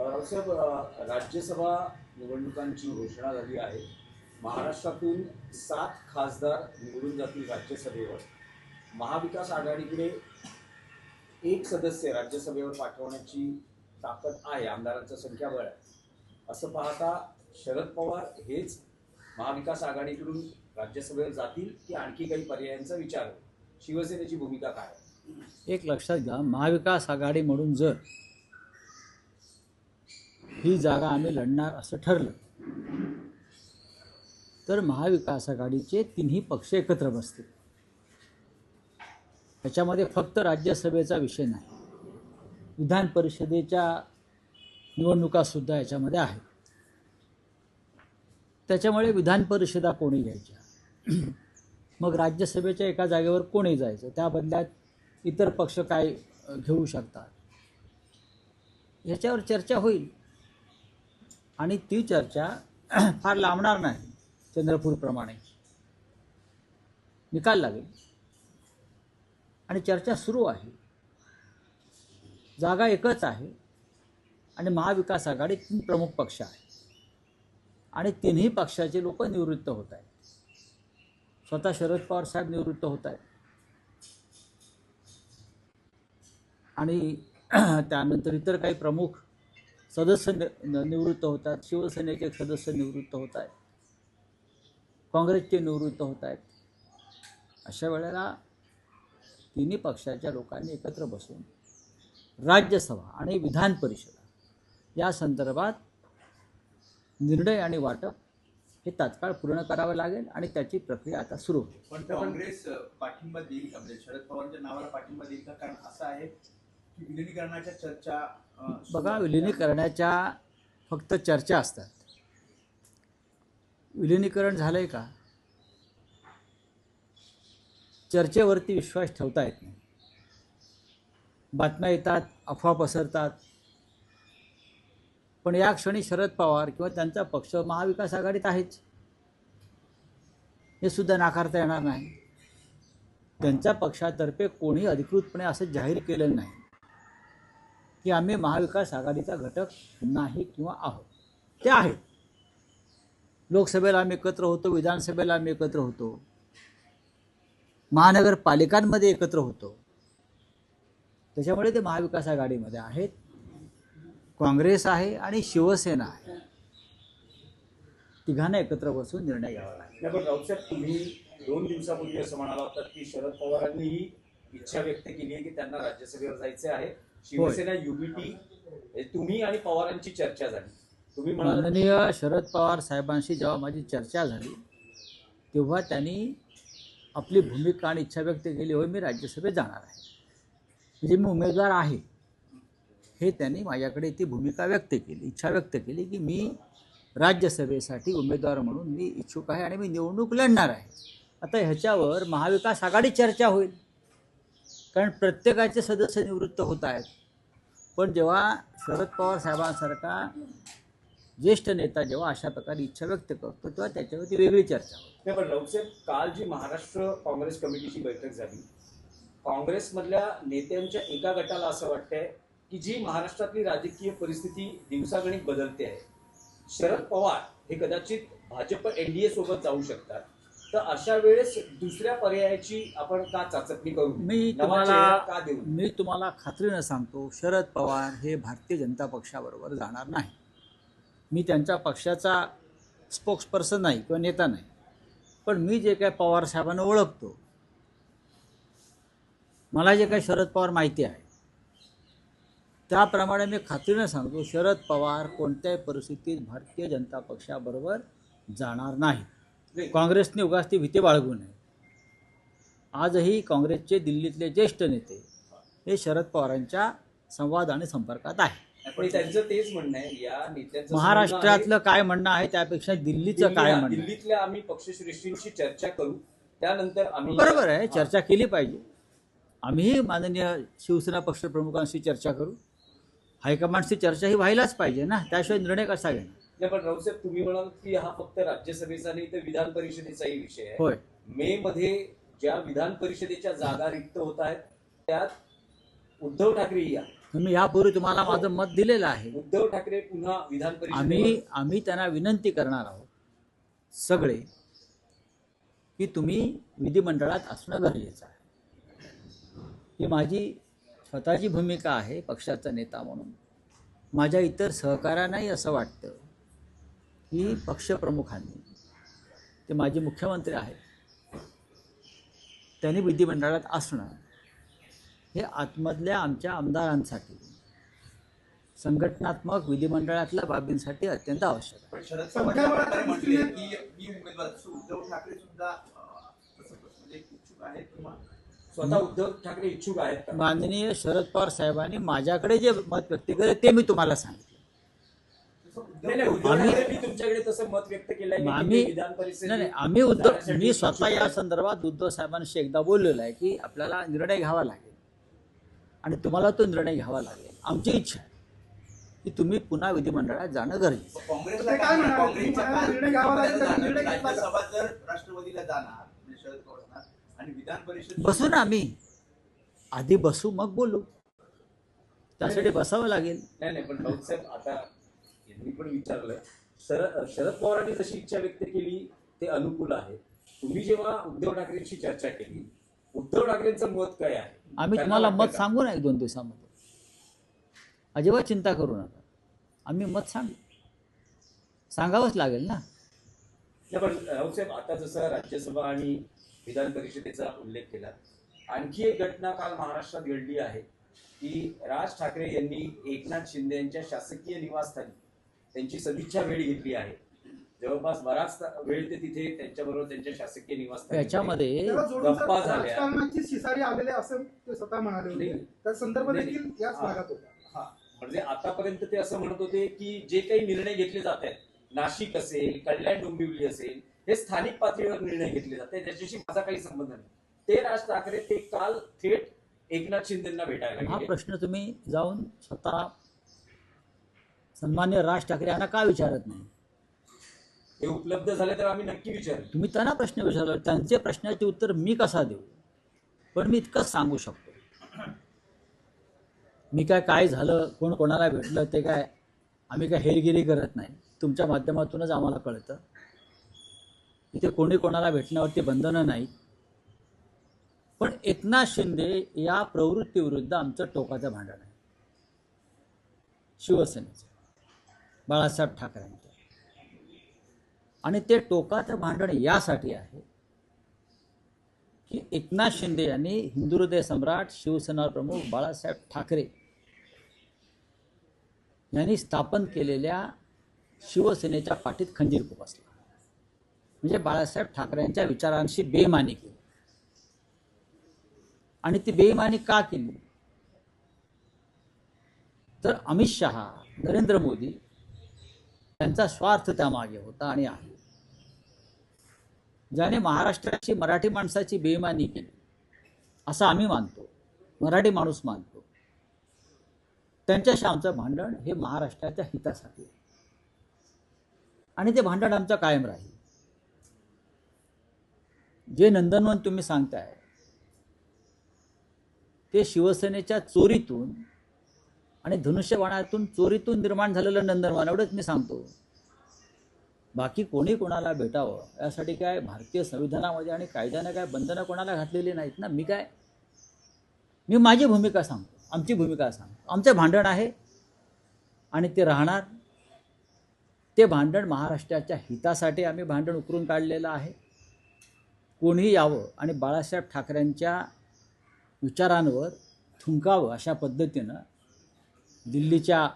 रावसाहेब, राज्यसभा निवडणुकांची घोषणा झाली आहे. महाराष्ट्रातून 7 खासदार निवडून जातील राज्यसभेवर. महाविकास आघाडीकडे एक सदस्य राज्यसभेवर पाठवण्याची ताकद आहे, आमदारांचं संख्याबळ आहे. असं पाहता शरद पवार हेच महाविकास आघाडीकडून राज्यसभेवर जातील की आणखी काही पर्यायांचा विचार होईल? शिवसेनेची भूमिका काय? एक लक्षात घ्या, महाविकास आघाडी म्हणून जर ही जागा आम्ही लढणार असं ठरलं तर महाविकास आघाडीचे तिन्ही पक्ष एकत्र बसतील. त्याच्यामध्ये फक्त राज्यसभेचा विषय नाही, विधान परिषदेच्या निवडणुकासुद्धा याच्यामध्ये आहेत. त्याच्यामुळे विधान परिषदा कोणी घ्यायच्या, मग राज्यसभेच्या एका जागेवर कोणी जायचं, त्या बदल्यात इतर पक्ष काय घेऊ शकतात, ह्याच्यावर चर्चा होईल. आणि ती चर्चा फार लांबणार नाही. चंद्रपूरप्रमाणे निकाल लागेल आणि चर्चा सुरू आहे. जागा एकच आहे आणि महाविकास आघाडी 3 प्रमुख पक्ष आहे आणि तिन्ही पक्षाचे लोक निवृत्त होत आहेत. स्वतः शरद पवार साहेब निवृत्त होत आहेत आणि त्यानंतर इतर काही प्रमुख सदस्य निवृत्त होतात. शिवसेनेचे एक सदस्य निवृत्त होत आहेत, काँग्रेसचे निवृत्त होत आहेत. अशा वेळेला तिन्ही पक्षाच्या लोकांनी एकत्र बसून राज्यसभा आणि विधान परिषद या संदर्भात निर्णय आणि वाटप हे तात्काळ पूर्ण करावं लागेल आणि त्याची प्रक्रिया आता सुरू होईल. पण काँग्रेस पाठिंबा देईल का? म्हणजे शरद पवारांच्या नावाला पाठिंबा देईल का? कारण असं आहे की विलिनीकरणाच्या चर्चा बघा, विलिनीकरणाच्या फक्त चर्चा असतात. विलिनीकरण झालंय का? चर्चेवरती विश्वास ठेवता येत नाही. बातम्या येतात, अफवा पसरतात, पण या क्षणी शरद पवार किंवा त्यांचा पक्ष महाविकास आघाडीत आहेच, हे सुद्धा नाकारता येणार नाही. त्यांच्या पक्षातर्फे कोणी अधिकृतपणे असं जाहीर केलेलं नाही की आम्ही महाविकास आघाडीचा घटक नाही किंवा आहोत. ते आहेत. लोकसभेला आम्ही एकत्र होतो, विधानसभेला आम्ही एकत्र होतो, महानगरपालिकांमध्ये एकत्र होतो. त्याच्यामुळे ते महाविकास आघाडीमध्ये आहेत. काँग्रेस आहे आणि शिवसेना आहे. तिघांना एकत्र बसून निर्णय घ्यावा लागेल. पण रावसाहेब, तुम्ही 2 दिवसापूर्वी असं म्हणाला होता की शरद पवारांनी ही इच्छा व्यक्त केली आहे की त्यांना राज्यसभेवर जायचे आहे. शिवसेना युबीटी, तुम्ही आणि पवारांची चर्चा झाली. तुम्ही माननीय शरद पवार साहेबांशी जेव्हा माझी चर्चा झाली तेव्हा त्यांनी आपली भूमिका आणि इच्छा व्यक्त केली, होय मी राज्यसभेत जाणार आहे, म्हणजे मी उमेदवार आहे, हे त्यांनी माझ्याकडे ती भूमिका व्यक्त केली, इच्छा व्यक्त केली की मी राज्यसभेसाठी उमेदवार म्हणून मी इच्छुक आहे आणि मी निवडणूक लढणार आहे. आता ह्याच्यावर महाविकास आघाडी चर्चा होईल, कारण प्रत्येकाचे सदस्य निवृत्त होत आहेत. पण जेव्हा शरद पवार साहेबांसारखा ज्येष्ठ नेता जेव्हा अशा प्रकारे इच्छा व्यक्त करतो तेव्हा त्याच्यावरती वेगळी चर्चा होते. पण रावसाहेब, काल जी महाराष्ट्र काँग्रेस कमिटीची बैठक झाली, काँग्रेसमधल्या नेत्यांच्या एका गटाला असं वाटतंय की जी महाराष्ट्रातली राजकीय परिस्थिती दिवसागणिक बदलते आहे, शरद पवार हे कदाचित भाजप एनडीए सोबत जाऊ शकतात, तर अशा वेळेस दुसऱ्या पर्यायाची आपण का चाचपणी करू? मी तुम्हाला खात्रीनं सांगतो, शरद पवार हे भारतीय जनता पक्षाबरोबर जाणार नाही. मी त्यांच्या पक्षाचा स्पोक्सपर्सन नाही किंवा नेता नाही, पण मी जे काय पवार साहेबांना ओळखतो, मला जे काही शरद पवार माहिती आहे त्याप्रमाणे मी खात्रीनं सांगतो, शरद पवार कोणत्याही परिस्थितीत भारतीय जनता पक्षाबरोबर जाणार नाही. काँग्रेसने उगाच ती भीती बाळगू नये. आजही काँग्रेसचे दिल्लीतले ज्येष्ठ नेते हे शरद पवारांच्या संवाद आणि संपर्कात आहे. पण त्यांचं तेच म्हणणं आहे, या नेत्यांचं महाराष्ट्रातलं काय म्हणणं आहे त्यापेक्षा दिल्लीचं काय म्हणणं, दिल्लीतल्या आम्ही पक्षश्रेष्ठींशी चर्चा करू, त्यानंतर आम्ही. बरोबर आहे, चर्चा केली पाहिजे. आम्हीही माननीय शिवसेना पक्षप्रमुखांशी चर्चा करू. हायकमांडची चर्चा ही व्हायलाच पाहिजे ना, त्याशिवाय निर्णय कसा घेणार? पण रावसाहेब, तुम्ही म्हणाल की हा फक्त राज्यसभेचा नाही तर विधान परिषदेचाही विषय आहे. होय. मे मध्ये ज्या विधान परिषदेच्या जागा रिक्त होत आहेत त्यात उद्धव ठाकरे या मी यापूर्वी तुम्हाला माझं मत दिलेलं आहे. उद्धव ठाकरे पुन्हा विधान आम्ही परिषदेवर आम्ही त्यांना विनंती करणार आहोत सगळे की तुम्ही विधिमंडळात असणं गरजेचं आहे. ही माझी स्वतःची भूमिका आहे पक्षाचा नेता म्हणून. माझ्या इतर सहकाऱ्यांनाही असं वाटतं की पक्षप्रमुखांनी, ते माझे मुख्यमंत्री आहेत, त्यांनी विधिमंडळात असणं हे आतमधल्या आमच्या आमदारांसाठी, संघटनात्मक विधिमंडळातल्या बाबींसाठी अत्यंत आवश्यक आहे. पण शरद पवार या प्रकारे म्हटले की मी उमेदवार, तसं उद्धव ठाकरे सुद्धा तसं म्हणजे इच्छुक आहेत किंवा स्वतः उद्धव ठाकरे इच्छुक आहेत का? माननीय शरद पवार साहेबांनी माझ्याकडे जे मत व्यक्त केलं ते मी तुम्हाला सांगितलं. नाही नाही, उद्धव ठाकरेंनी तुमच्याकडे तसं मत व्यक्त केलं आहे की आम्ही ते विधान नाही आम्ही उद्धव जाण्यासाठी मी स्वतः इच्छुक या आहेत. संदर्भात उद्धव साहेबांशी एकदा बोललेलो आहे की आपल्याला निर्णय घ्यावा लागेल आणि तुम्हाला तो निर्णय घ्यावा लागेल. आमची इच्छा आहे की तुम्ही पुन्हा विधिमंडळात जाणं गरजेचं आहे. काँग्रेसला ते काय काय म्हणाले? काँग्रेसच्या निर्णय घ्यावा लागेल, जाणार, निर्णय घेतला का? राज्यसभा जर राष्ट्रवादीला जाणार म्हणजे शरद पवार जाणार आणि विधान परिषद बसू ना आम्ही, आधी बसू मग बोलू. त्यासाठी बसावं लागेल. नाही नाही, पण राऊत साहेब आता यांनी पण विचारलं, शरद पवारांनी जशी इच्छा व्यक्त केली ते अनुकूल आहे. तुम्ही जेव्हा उद्धव ठाकरेंशी चर्चा केली, उद्धव ठाकरेंचं मत काय आहे? आम्ही त्यांना तुम्हाला वाटतं मत का? सांगू ना 1-2 दिवसामध्ये. अजिबात चिंता करू नका, आम्ही मत सांगावंच लागेल ना. नाही, पण राऊत साहेब आता जसं राज्यसभा आणि विधान परिषदेचा उल्लेख केला, आणखी एक घटना काल महाराष्ट्रात घडली आहे की राज ठाकरे यांनी एकनाथ शिंदे यांच्या शासकीय निवासस्थानी त्यांची सदिच्छा भेट घेतली आहे. जवळपास बराच वेळ ते तिथे त्यांच्याबरोबर त्यांच्या शासकीय निवासस्थानी याच्यामध्ये त्याला जोडून सर, गप्पा झाल्या. राजकारणाची शिसारी आलेले असं ते स्वतः म्हणाले होते. नाही. त्या संदर्भ नाही, देखील याच हा. भागात होता. हा, म्हणजे आतापर्यंत ते असं म्हणत होते की जे काही निर्णय घेतले जात आहेत, नाशिक असेल, कल्याण डोंबिवली असेल, हे स्थानिक पातळीवर निर्णय घेतले जाते, त्याच्याशी माझा काही संबंध नाही. ते राज ठाकरे ते काल थेट एकनाथ शिंदेना भेटायला हा गेले. प्रश्न तुम्ही जाऊन स्वतः सन्मान्य राज ठाकरे यांना का विचारत नाही? हे उपलब्ध झाले तर आम्ही नक्की विचारू. तुम्ही त्यांना प्रश्न विचारला, त्यांचे प्रश्नाचे उत्तर मी कसा देऊ? पण मी इतकंच सांगू शकतो, मी काय झालं, कोण कोणाला भेटलं ते काय आम्ही काय हेरगिरी करत नाही. तुमच्या माध्यमातूनच आम्हाला कळतं. इथे कोणी कोणाला भेटण्यावरती बंधनं नाही. पण एकनाथ शिंदे या प्रवृत्तीविरुद्ध आमचं टोकाचं भांडण आहे, शिवसेनेचं, बाळासाहेब ठाकरेंचं. आणि ते टोकाचं भांडण यासाठी आहे की एकनाथ शिंदे यांनी हिंदू हृदय सम्राट शिवसेना प्रमुख बाळासाहेब ठाकरे यांनी स्थापन केलेल्या शिवसेनेच्या पाठीत खंजीर खुपसला. म्हणजे बाळासाहेब ठाकरेंच्या विचारांशी बेईमानी केली. आणि ती बेईमानी का केली? तर अमित शहा, नरेंद्र मोदी यांचा स्वार्थ त्यामागे होता आणि आहे. ज्याने महाराष्ट्राची, मराठी माणसाची बेईमानी केली असं आम्ही मानतो, मराठी माणूस मानतो. त्यांच्याशी आमचं भांडण हे महाराष्ट्राच्या हितासाठी आहे. आणि ते भांडण आमचं कायम राहील. जे नंदनवन तुम्ही सांगताय ते शिवसेनेच्या चोरीतून आणि धनुष्यबाणातून चोरीतून निर्माण झालेलं नंदनवन, एवढंच मी सांगतो. बाकी कोणी कोणाला भेटावं यासाठी काय भारतीय संविधानामध्ये आणि कायद्याने काय बंधनं कोणाला घातलेली नाहीत ना. मी माझी भूमिका सांगतो, आमची भूमिका सांगतो. आमचं भांडण आहे आणि ते राहणार. ते भांडण महाराष्ट्राच्या हितासाठी आम्ही भांडण उकरून काढलेलं आहे. कोणीही यावं आणि बाळासाहेब ठाकरेंच्या विचारांवर थुंकावं अशा पद्धतीनं दिल्लीच्या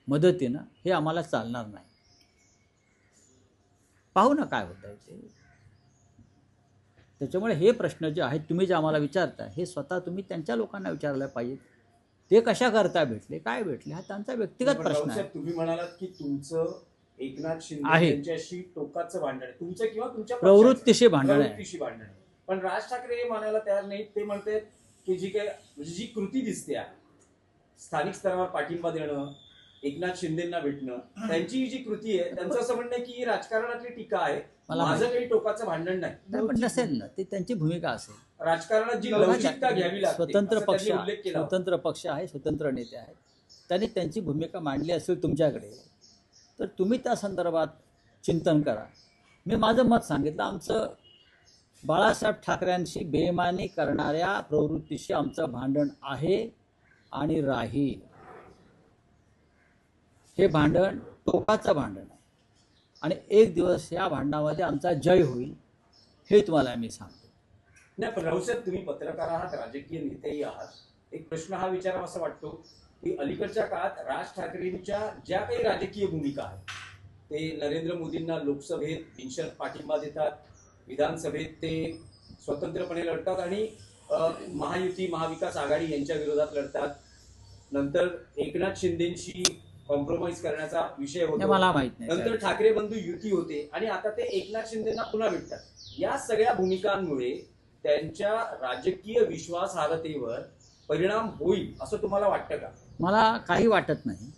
मदतीनं हे आम्हाला चालणार नाही. पाहू ना काय होतं ते. त्याच्यामुळे हे प्रश्न जे आहेत तुम्ही जे आम्हाला विचारता, हे स्वतः तुम्ही त्यांच्या लोकांना विचारलं पाहिजे. ते कशा करता भेटले, काय भेटले, हा त्यांचा व्यक्तिगत पण प्रश्न राऊत आहे. साहेब, तुम्ही म्हणालात की तुमचं एकनाथ शिंदे आहे. यांच्याशी टोकाचं भांडण आहे, तुमचं किंवा तुमच्या प्रवृत्तीशी भांडण आहे. प्रवृत्तीशी भांडण आहे. पण राज ठाकरे हे मानायला तयार नाहीत. ते म्हणतात की जी काय म्हणजे जी कृती दिसते आहे, स्थानिक स्तरावर पाठिंबा देणं, एकनाथ शिंदेना भेटणं, त्यांची जी कृती आहे, त्यांचं असं म्हणणं आहे की ही राजकारणातली टीका आहे, मला माझं काही टोकाचं भांडण नाही. नाही, पण नसेल ना, ते त्यांची भूमिका असेल. राजकारणात जी लवचिकता घ्यावी लागते स्वतंत्र असं पक्ष त्यांनी उल्लेख केला होता. स्वतंत्र पक्ष आहे, स्वतंत्र नेते आहेत, त्यांनी त्यांची भूमिका मांडली असेल तुमच्याकडे, तर तुम्ही त्या संदर्भात चिंतन करा. मी माझं मत सांगितलं. आमचं बाळासाहेब ठाकरेंशी बेईमानी करणाऱ्या प्रवृत्तीशी आमचं भांडण आहे आणि राहील. हे भांडण टोकाचं भांडण आहे आणि एक दिवस या भांडणामध्ये आमचा जय होईल, हे तुम्हाला मी सांगतो. नाही, पण राऊत साहेब, तुम्ही पत्रकार आहात, राजकीय नेतेही आहात. एक प्रश्न हा विचारावा असा वाटतो की अलीकडच्या काळात राज ठाकरेंच्या ज्या काही राजकीय भूमिका आहेत, ते नरेंद्र मोदींना लोकसभेत बिनशर्त पाठिंबा देतात, विधानसभेत ते स्वतंत्रपणे लढतात आणि महायुती महाविकास आघाडी यांच्या विरोधात लढतात. नंतर एकनाथ शिंदेशी कॉम्प्रोमाइज करण्याचा विषय हे होतो. मला माहित नाही. नंतर ठाकरे बंधू युती होते आणि आता ते एकनाथ शिंदेना पुन्हा भेटतात. या सगळ्या भूमिकांमुळे त्यांच्या राजकीय विश्वासार्हतेवर परिणाम होईल असं तुम्हाला वाटतं का? मला काही वाटत नाही,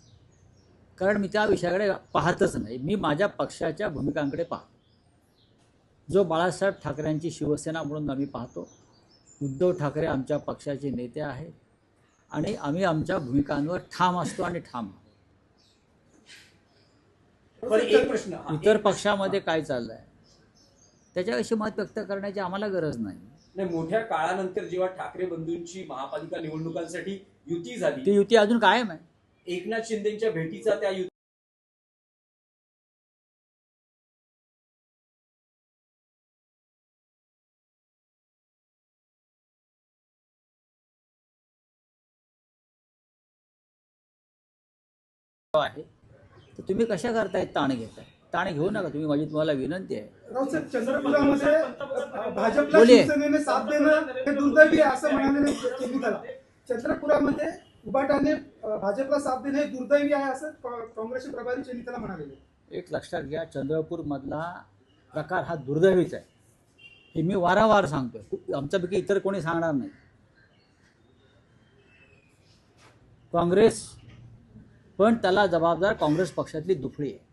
कारण मी त्या विषयाकडे पाहतच नाही. मी माझ्या पक्षाच्या भूमिकांकडे पाहतो. जो बाळासाहेब ठाकरेंची शिवसेना म्हणून आम्ही पाहतो. उद्धव ठाकरे आमच्या पक्षाचे नेते आहेत आणि आम्ही आमच्या भूमिकांवर ठाम असतो आणि ठाम आहोत. पण एक प्रश्न इतर पक्षामध्ये काय चाललं आहे त्याच्याविषयी मत व्यक्त करण्याची आम्हाला गरज नाही. नाही, मोठ्या काळानंतर जेव्हा ठाकरे बंधूंची महापालिका निवडणुकांसाठी युती झाली, ती युती अजून कायम आहे. एकनाथ शिंदेच्या भेटीचा त्या युती आहे तर तुम्ही कशा करताय ताण घेताय? ताण घेऊ नका तुम्ही, माझी तुम्हाला विनंती आहे. राऊत साहेब, चंद्रपुरामध्ये भाजपला बोलिये. शिवसेनेने साथ देणं हे दुर्दैवी आहे असं म्हणाले केली. चंद्रपुरामध्ये उभाटाने भाजपला साथ देणं हे दुर्दैवी आहे असं काँग्रेसचे प्रभारी चेनिताला म्हणाले. एक लक्षात घ्या, चंद्रपूरमधला प्रकार हा दुर्दैवीच आहे. हे मी वारंवार सांगतोय, आमच्यापैकी इतर कोणी सांगणार नाही. काँग्रेस पण त्याला जबाबदार काँग्रेस पक्षातली दुफळी आहे.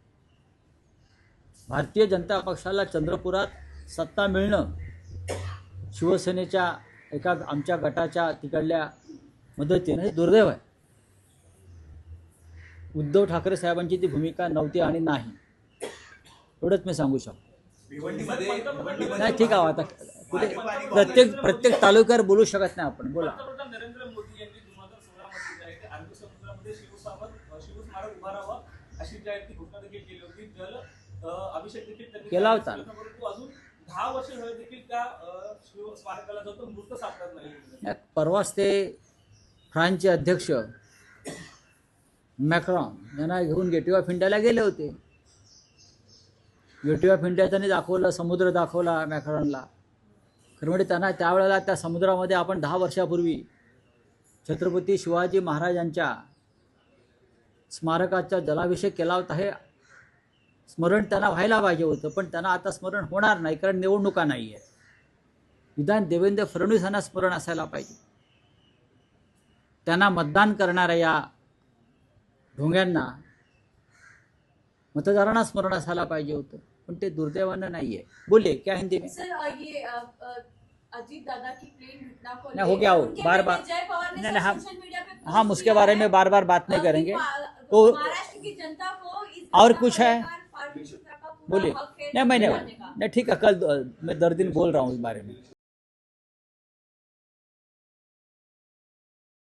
भारतीय जनता पक्षाला चंद्रपुरात सत्ता मिळणं शिवसेनेच्या एका आमच्या गटाच्या तिकडल्या मदतीनं हे दुर्दैव आहे. उद्धव ठाकरे साहेबांची ती भूमिका नव्हती आणि नाही, एवढंच मी सांगू शकतो. नाही, ठीक आहे. आता कुठे प्रत्येक तालुक्यावर बोलू शकत नाही आपण. बोला. पंतप्रधान नरेंद्र मोदी यांनी 2016 मध्ये जे अरबी समुद्रामध्ये शिवस्मारक उभारावं अशी ती घोषणा देखील केली होती. जल अभिषेक देखील त्यांनी केला होता. परंतु अजून 10 वर्ष झाले देखील त्या शिवस्मारकाला जो तो मृत सापडत नाही. परवाच ते फ्रान्सचे अध्यक्ष मॅक्रॉन यांना घेऊन गेटवे ऑफ इंडियाला गेले होते. गेटवे ऑफ इंडिया त्यांनी दाखवलं, समुद्र दाखवला मॅक्रॉनला. खरं म्हणजे त्यांना त्यावेळेला त्या समुद्रामध्ये आपण 10 वर्षापूर्वी छत्रपती शिवाजी महाराजांच्या स्मारकाचा जलाभिषेक केला होता. हे स्मरण त्यांना व्हायला पाहिजे होतं, पण त्यांना आता स्मरण होणार नाही, कारण निवडणुका नाही आहेत. निदान देवेंद्र फडणवीस यांना स्मरण असायला पाहिजे. त्यांना मतदान करणाऱ्या या ढोंग्यांना, मतदारांना स्मरण असायला पाहिजे होतं, पण ते दुर्दैवानं नाही आहे. बोलिए, क्या हिंदी में? सर, ये अजीत दादा की प्लेन घटना को नहीं, हो गया हो, उनके बार बेटे बार जय पवार ने नहीं, सोशल मीडिया पे पोस्ट हम उसके किया बारे है में बार बार बात नहीं कि करेंगे. तो तो महाराष्ट्र की जनता को इस और घटना कुछ को है? लेकर पार्टी का पूरा बोलिए. हक है नहीं, जानने का। नहीं, ठीक है, कल मैं 10 दिन बोल रहा हूँ इस बारे में.